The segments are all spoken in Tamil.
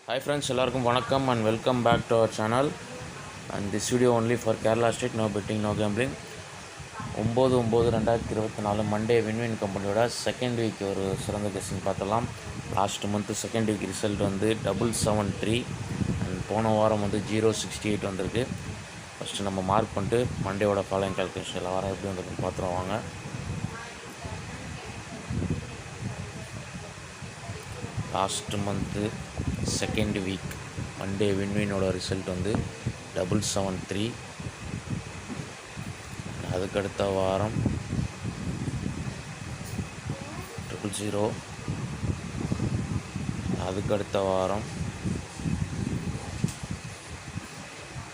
Hi friends, எல்லாருக்கும் வணக்கம் and welcome back to our channel and this video only for Kerala State, no betting, no gambling. 9/9/2024 Monday win win கம்பெனியோட செகண்ட் வீக் ஒரு சிறந்த கெஸ்ஸிங் பார்த்தலாம். Last month second week result வந்து 773 அண்ட் போன வாரம் வந்து 068 வந்திருக்கு. ஃபஸ்ட்டு நம்ம மார்க் பண்ணிட்டு மண்டேவோட ஃபாலோயிங் கால்குலேஷன் எல்லாம் வாரம் எப்படி வந்துருக்கு பார்த்துருவோம் வாங்க. Last month second week Monday வின்வினோட ரிசல்ட் வந்து 773. அதுக்கடுத்த வாரம் 000. அதுக்கடுத்த வாரம்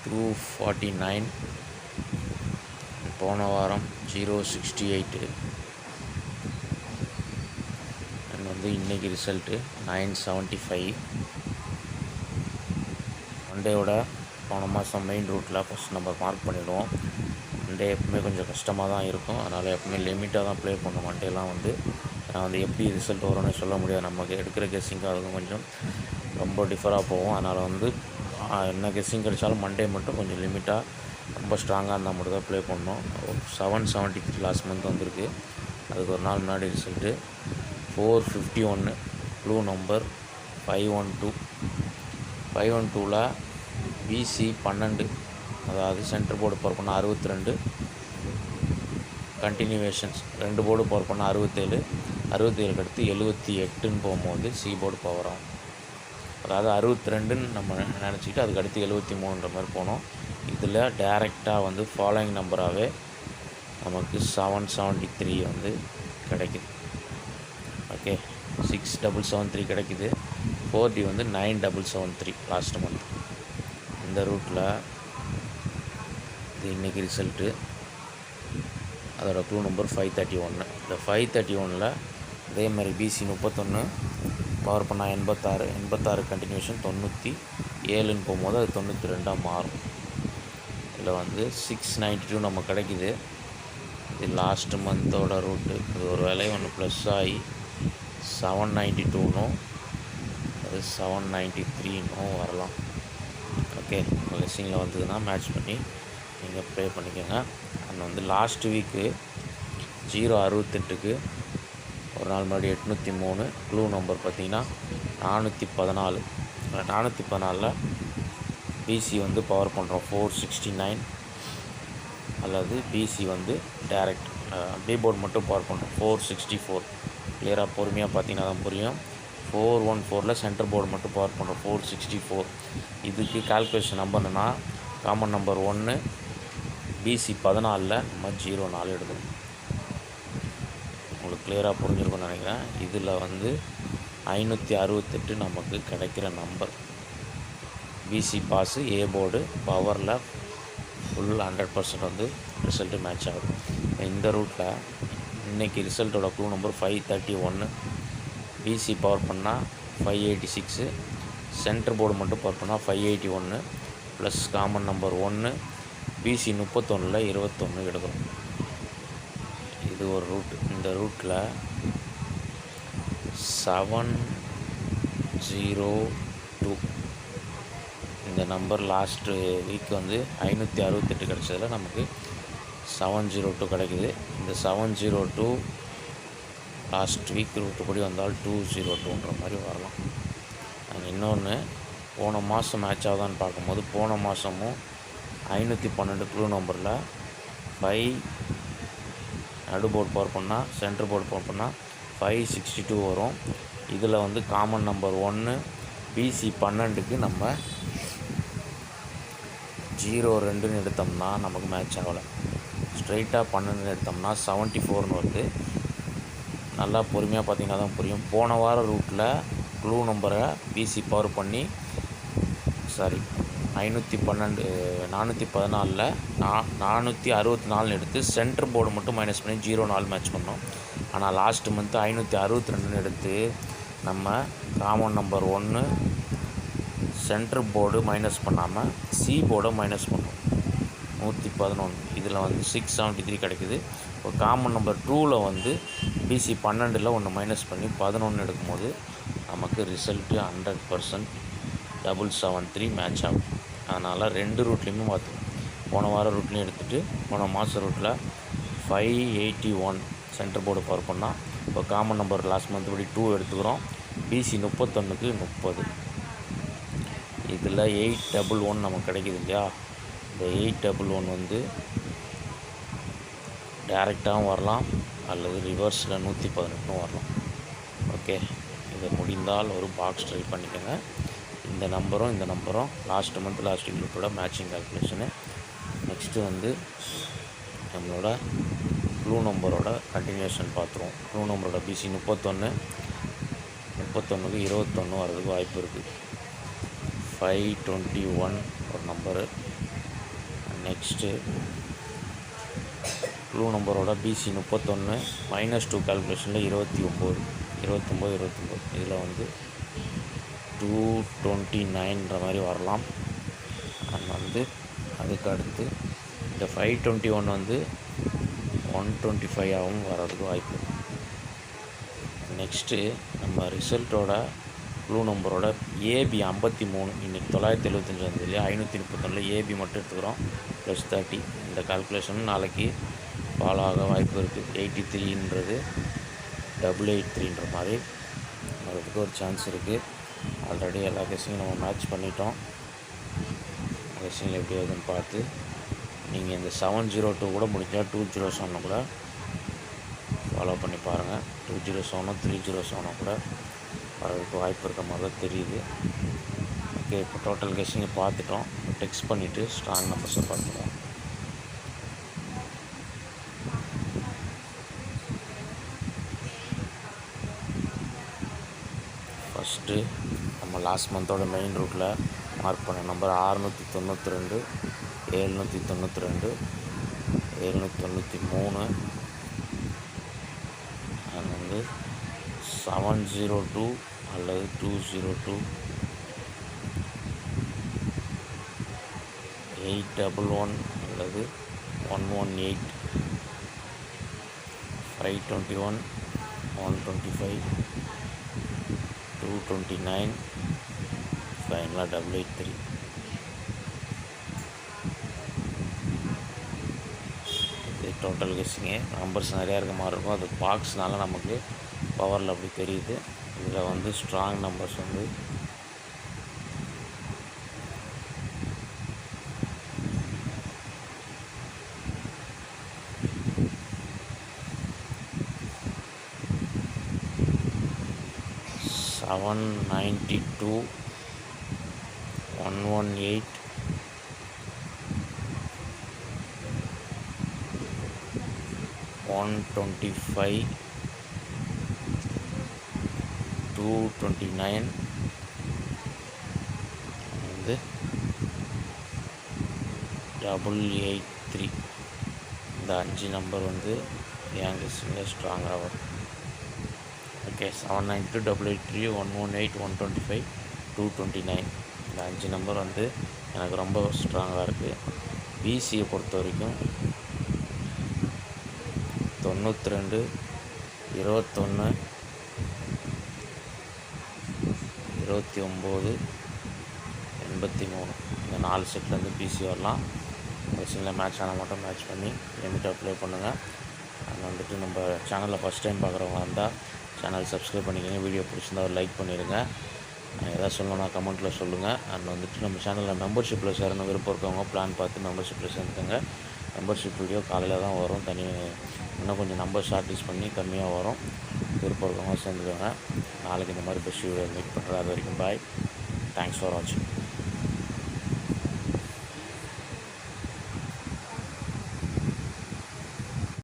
249. போன வாரம் 068 அண்ட் வந்து இன்றைக்கி ரிசல்ட்டு 975. மண்டேயோட போன மாதம் மெயின் ரூட்டில் ஃபஸ்ட் நம்ம மார்க் பண்ணிவிடுவோம். மண்டே எப்பவுமே கொஞ்சம் கஷ்டமாக தான் இருக்கும், அதனால் எப்பவுமே லிமிட்டாக தான் ப்ளே பண்ணணும். மண்டேலாம் வந்து நான் வந்து எப்படி ரிசல்ட் வரும்னு சொல்ல முடியாது, நமக்கு எடுக்கிற கெஸ்ஸிங்கு அதுக்கும் கொஞ்சம் ரொம்ப டிஃபராக போகும். அதனால் வந்து என்ன கெஸ்ஸிங் கிடைச்சாலும் மண்டே மட்டும் கொஞ்சம் லிமிட்டாக ரொம்ப ஸ்ட்ராங்காக இருந்தால் மட்டும் தான் ப்ளே பண்ணணும். 773 லாஸ்ட் மந்த் வந்திருக்கு. அதுக்கு ஒரு நாள் முன்னாடி ரிசல்ட்டு 451 ப்ளூ நம்பர் 512. 512ல் பிசி 12, அதாவது சென்டர் போர்டு பவர் பண்ண 62, கண்டினியூவேஷன்ஸ் 2 போர்டு பவர் பண்ண 67, 67க்கு அடுத்து 78ன்னு போகும்போது சி போர்டு பவர் ஆகும். அதாவது 62ன்னு நம்ம நினச்சிக்கிட்டு அதுக்கு அடுத்து 73ன்ற மாதிரி போனோம். இதில் டைரெக்டாக வந்து ஃபாலோயிங் நம்பராகவே நமக்கு 773 வந்து கிடைக்குது. ஓகே, 6773 கிடைக்குது. 4D வந்து 9773 லாஸ்ட் மந்த். இந்த ரூட்டில் இது இன்றைக்கி ரிசல்ட்டு. அதோடய க்ளூ நம்பர் 531. இந்த 531ல் அதே மாதிரி பிசி 31 பவர் பண்ணால் 86 கண்டினியூஷன் 97ன்னு போகும்போது அது 92 மாறும். இதில் வந்து 692 நம்ம கிடைக்கிது. இது லாஸ்ட் மந்தோட ரூட்டு. இது ஒரு வேலை ஒன்று ப்ளஸ் ஆகி 792னும் அது 793னும் வரலாம். ஓகே, லெஸ்ஸிங்கில் வந்ததுன்னா மேட்ச் பண்ணி நீங்கள் ப்ளே பண்ணிக்கோங்க. அண்ட் வந்து லாஸ்ட் வீக்கு 068க்கு ஒரு நாள் முன்னாடி 803. க்ளூ நம்பர் பார்த்திங்கன்னா 414. 414ல் பிசி வந்து பவர் பண்ணுறோம் 469, அல்லது பிசி வந்து டைரக்ட் பி போர்டு மட்டும் பவர் பண்ணுறோம் 464. கிளியராக பொறுமையாக பார்த்தீங்கன்னா தான் புரியும். 414ல் சென்டர் போர்டு மட்டும் பவர் பண்ணுறோம் 464. இதுக்கு கால்குலேஷன் நம்பர்னா காமன் நம்பர் 1 பிசி 14ல் நம்ம 04 எடுக்கணும். உங்களுக்கு கிளியராக புரிஞ்சிருக்கும்னு நினைக்கிறேன். இதில் வந்து 568 நமக்கு கிடைக்கிற number. BC pass A board பவரில் ஃபுல் 100% வந்து ரிசல்ட்டு மேட்ச் ஆகுது. இந்த ரூட்டில் இன்றைக்கி ரிசல்ட்டோட க்ளூ நம்பர் 531. பிசி பவர் பண்ணால் 586, சென்டர் போர்டு மட்டும் பவர் பண்ணால் 581 ப்ளஸ் காமன் நம்பர் 1 பிசி 31ல் 21 எடுக்கிறோம். இது ஒரு ரூட். இந்த ரூட்டில் 702 இந்த நம்பர் லாஸ்ட்டு வீக் வந்து 568 கிடச்சதில் நமக்கு 702 கிடைக்குது. இந்த 702 லாஸ்ட் வீக் ரூட்டு படி வந்தால் 202ன்ற மாதிரி வரலாம். அண்ட் இன்னொன்று, போன மாதம் மேட்ச் ஆகுதான்னு பார்க்கும்போது போன மாதமும் 512 க்ளூ நம்பரில் 5 நடு போர்டு பவர் பண்ணால் சென்டர் போர்டு பவர் பண்ணால் 562 வரும். இதில் வந்து காமன் நம்பர் 1 பிசி 12க்கு நம்ம 02ன்னு எடுத்தோம்னா நமக்கு மேட்ச் ஆகலை. ஸ்ட்ரைட்டாக 12ன்னு எடுத்தோம்னா 74ன்னு வருது. நல்லா பொறுமையாக பார்த்தீங்கன்னா தான் புரியும். போன வார ரூட்டில் க்ளூ நம்பரை பிசி பவர் பண்ணி 414ல் 464 எடுத்து சென்டர் போர்டு மட்டும் மைனஸ் பண்ணி 04 மேட்ச் பண்ணோம். ஆனால் லாஸ்ட் மந்த்து 562ன்னு எடுத்து நம்ம common number 1 centre board minus பண்ணாமல் சி போர்டை மைனஸ் பண்ணோம் 111. இதில் வந்து 673 கிடைக்குது. இப்போ காமன் நம்பர் 2ல் வந்து பிசி 12ல் ஒன்று மைனஸ் பண்ணி 11 எடுக்கும்போது நமக்கு ரிசல்ட்டு 100% 773 மேட்ச் ஆகும். அதனால் 2 ரூட்லேயுமே பார்த்துக்கணும். போன வாரம் ரூட்லேயும் எடுத்துகிட்டு போன மாதம் ரூட்டில் 581 சென்டர் போர்டு பவர் பண்ணால் இப்போ காமன் நம்பர் லாஸ்ட் மந்த் படி 2 எடுத்துக்கிறோம். பிசி 31க்கு 30. இதில் 811 நமக்கு கிடைக்கிது இல்லையா? இந்த 811 வந்து டைரெக்டாகவும் வரலாம் அல்லது ரிவர்ஸில் 118 வரலாம். ஓகே, இதை முடிந்தால் ஒரு பாக்ஸ் ட்ரை பண்ணிக்கோங்க. இந்த நம்பரும் லாஸ்ட் மந்த் லாஸ்ட் வீக்கோட மேட்சிங் கால்குலேஷனு. நெக்ஸ்ட்டு வந்து நம்மளோட க்ளூ நம்பரோட கண்டினியூஷன் பார்த்துருவோம். க்ளூ நம்பரோட பிசி 31க்கு 21 வரதுக்கு வாய்ப்பு இருக்குது. 521 ஒரு நம்பரு. நெக்ஸ்ட்டு க்ளூ நம்பரோட பிசி 31 -2 கால்குலேஷனில் 29 இதில் வந்து 229ன்ற மாதிரி வரலாம். வந்து அதுக்கு அடுத்து இந்த 521 வந்து 125ஆகவும் வர்றதுக்கு வாய்ப்பு. நெக்ஸ்ட்டு நம்ம ரிசல்ட்டோட க்ளூ நம்பரோட ஏபி 53 இன்றைக்கி 975 வந்து இல்லையா? 531 ஏபி மட்டும் எடுத்துக்கிறோம். +30 இந்த கால்குலேஷன் நாளைக்கு ஃபாலோ ஆக வாய்ப்பு இருக்குது. 83ன்றது 883ன்ற மாதிரி அதுக்கு ஒரு சான்ஸ் இருக்குது. ஆல்ரெடி எல்லா கேஸையும் நம்ம மேட்ச் பண்ணிட்டோம். கேஸிங்கில் எப்படி ஆகுதுன்னு பார்த்து நீங்கள் இந்த 702 கூட முடிஞ்சால் 207 கூட ஃபாலோ பண்ணி பாருங்கள். 207 307 கூட வரதுக்கு வாய்ப்பு இருக்க மாதிரி தான் தெரியுது. ஓகே, இப்போ டோட்டல் கெஸ்ஸிங்கை பார்த்துட்டோம். டெக்ஸ்ட் பண்ணிவிட்டு ஸ்ட்ராங் நம்பர்ஸை பார்த்துருவோம். ஃபஸ்ட்டு நம்ம லாஸ்ட் மந்தோட மெயின் ரூட்டில் மார்க் பண்ண நம்பர் 692, 792, 793, அது வந்து 702 அல்லது 202, 811 அல்லது 118, 521, 125, 229, ஃபைனலாக 883. இது டோட்டல் கெஸ்ஸிங்கு. நம்பர்ஸ் நிறையா இருக்க மாதிரி இருக்கும். அது பாக்ஸ்னால நமக்கு பவரில் அப்படி தெரியுது. இதில் வந்து ஸ்ட்ராங் நம்பர்ஸ் வந்து 792, 118, 125, 229 வந்து 883. இந்த 5 நம்பர் வந்து என் கெஸ்ஸிங்கில் ஸ்ட்ராங்காக வரும். ஓகே, 792, 883, 118, 125, 229 இந்த 5 நம்பர் வந்து எனக்கு ரொம்ப ஸ்ட்ராங்காக இருக்குது. பிசியை பொறுத்த வரைக்கும் 92, 21, 29, 83 இந்த 4 செட்லேருந்து பிசி வரலாம். கெஸ்ஸிங்கில் மேட்ச் ஆனால் மட்டும் மேட்ச் பண்ணி லிமிட் அப்ளை பண்ணுங்கள். அது வந்துட்டு நம்ம சேனலில் ஃபஸ்ட் டைம் பார்க்குறவங்க இருந்தால் சேனல் சப்ஸ்கிரைப் பண்ணிக்கோங்க. வீடியோ பிடிச்சிருந்தா ஒரு லைக் பண்ணிடுங்க. எதாவது சொல்லணும்னா கமெண்ட்டில் சொல்லுங்கள். அண்ட் வந்துட்டு நம்ம சேனலில் மெம்பர்ஷிப்பில் சேரணும் விருப்பம் இருக்கவங்க பிளான் பார்த்து மெம்பர்ஷிப்பில் சேர்ந்துக்கோங்க. மெம்பர்ஷிப் வீடியோ காலையில் தான் வரும். இன்னும் கொஞ்சம் நம்பர் ஷார்ட் பண்ணி கம்மியாக வரும். விருப்பம் இருக்கவங்க சேர்ந்துக்கோங்க. நாளைக்கு இந்த மாதிரி பெஸ்ட் வீடியோ மீட் பண்ணுறேன். அது வரைக்கும் பாய். தேங்க்ஸ் ஃபார் வாட்சிங்.